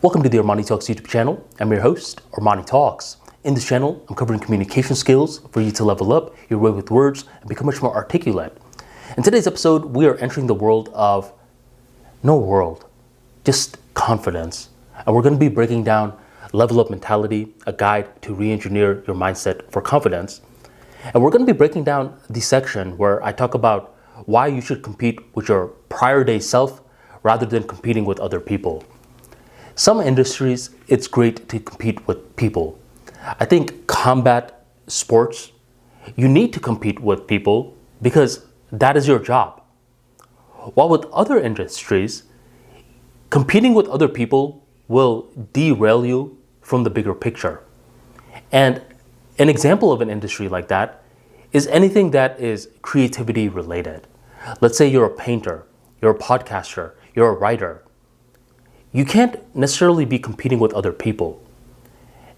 Welcome to the ArmaniTalks YouTube channel. I'm your host, ArmaniTalks. In this channel, I'm covering communication skills for you to level up your way with words and become much more articulate. In today's episode, we are entering the world of just confidence. And we're going to be breaking down Level Up Mentality, a guide to re-engineer your mindset for confidence. And we're going to be breaking down the section where I talk about why you should compete with your prior day self rather than competing with other people. Some industries, it's great to compete with people. I think combat sports, you need to compete with people because that is your job. While with other industries, competing with other people will derail you from the bigger picture. And an example of an industry like that is anything that is creativity related. Let's say you're a painter, you're a podcaster, you're a writer. You can't necessarily be competing with other people.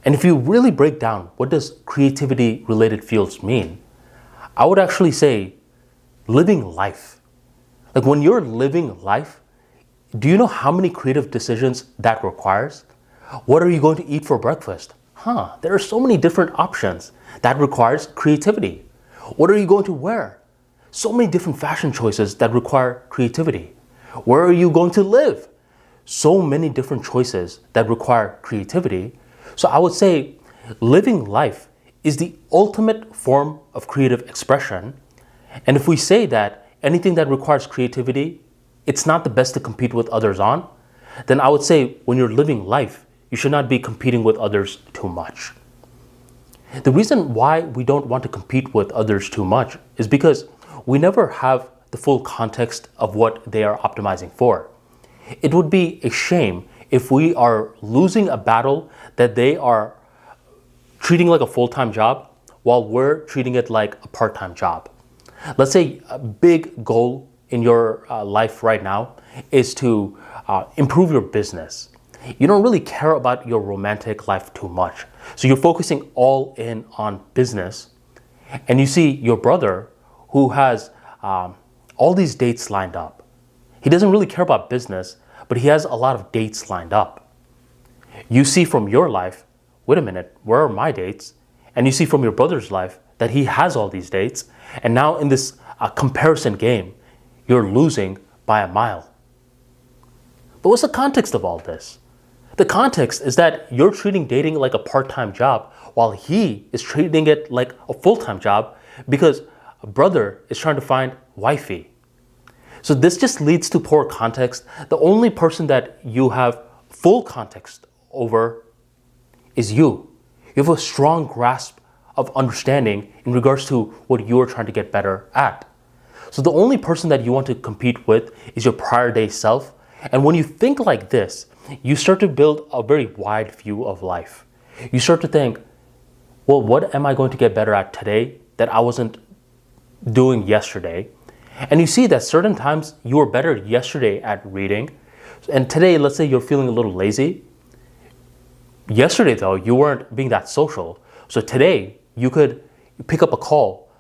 And if you really break down what does creativity related fields mean, I would actually say living life. Like when you're living life, do you know how many creative decisions that requires? What are you going to eat for breakfast? There are so many different options. That requires creativity. What are you going to wear? So many different fashion choices that require creativity. Where are you going to live? So many different choices that require creativity. So I would say living life is the ultimate form of creative expression. And if we say that anything that requires creativity, it's not the best to compete with others on, then I would say when you're living life, you should not be competing with others too much. The reason why we don't want to compete with others too much is because we never have the full context of what they are optimizing for. It would be a shame if we are losing a battle that they are treating like a full-time job while we're treating it like a part-time job. Let's say a big goal in your life right now is to improve your business. You don't really care about your romantic life too much. So you're focusing all in on business. And you see your brother who has all these dates lined up. He doesn't really care about business, but he has a lot of dates lined up. You see from your life, wait a minute, where are my dates? And you see from your brother's life that he has all these dates. And now in this comparison game, you're losing by a mile. But what's the context of all this? The context is that you're treating dating like a part-time job while he is treating it like a full-time job because a brother is trying to find wifey. So this just leads to poor context. The only person that you have full context over is you. You have a strong grasp of understanding in regards to what you are trying to get better at. So the only person that you want to compete with is your prior day self. And when you think like this, you start to build a very wide view of life. You start to think, well, what am I going to get better at today that I wasn't doing yesterday? And you see that certain times you were better yesterday at reading. And today, let's say you're feeling a little lazy. Yesterday, though, you weren't being that social. So today, you could pick up a call,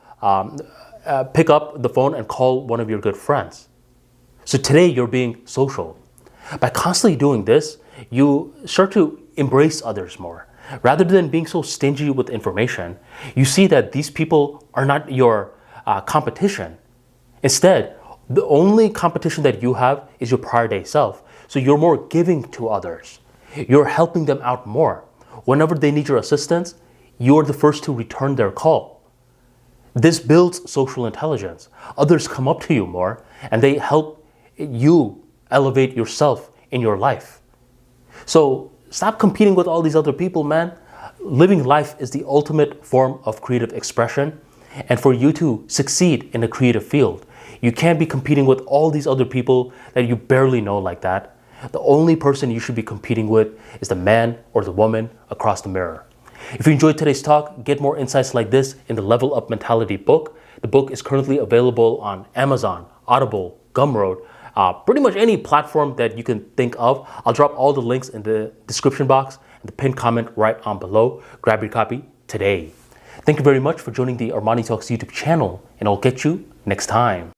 pick up the phone and call one of your good friends. So today, you're being social. By constantly doing this, you start to embrace others more. Rather than being so stingy with information, you see that these people are not your competition. Instead, the only competition that you have is your prior day self. So you're more giving to others. You're helping them out more. Whenever they need your assistance, you're the first to return their call. This builds social intelligence. Others come up to you more and they help you elevate yourself in your life. So stop competing with all these other people, man. Living life is the ultimate form of creative expression. And for you to succeed in a creative field, you can't be competing with all these other people that you barely know like that. The only person you should be competing with is the man or the woman across the mirror. If you enjoyed today's talk, get more insights like this in the Level Up Mentality book. The book is currently available on Amazon, Audible, Gumroad, pretty much any platform that you can think of. I'll drop all the links in the description box and the pinned comment right on below. Grab your copy today. Thank you very much for joining the ArmaniTalks YouTube channel, and I'll catch you next time.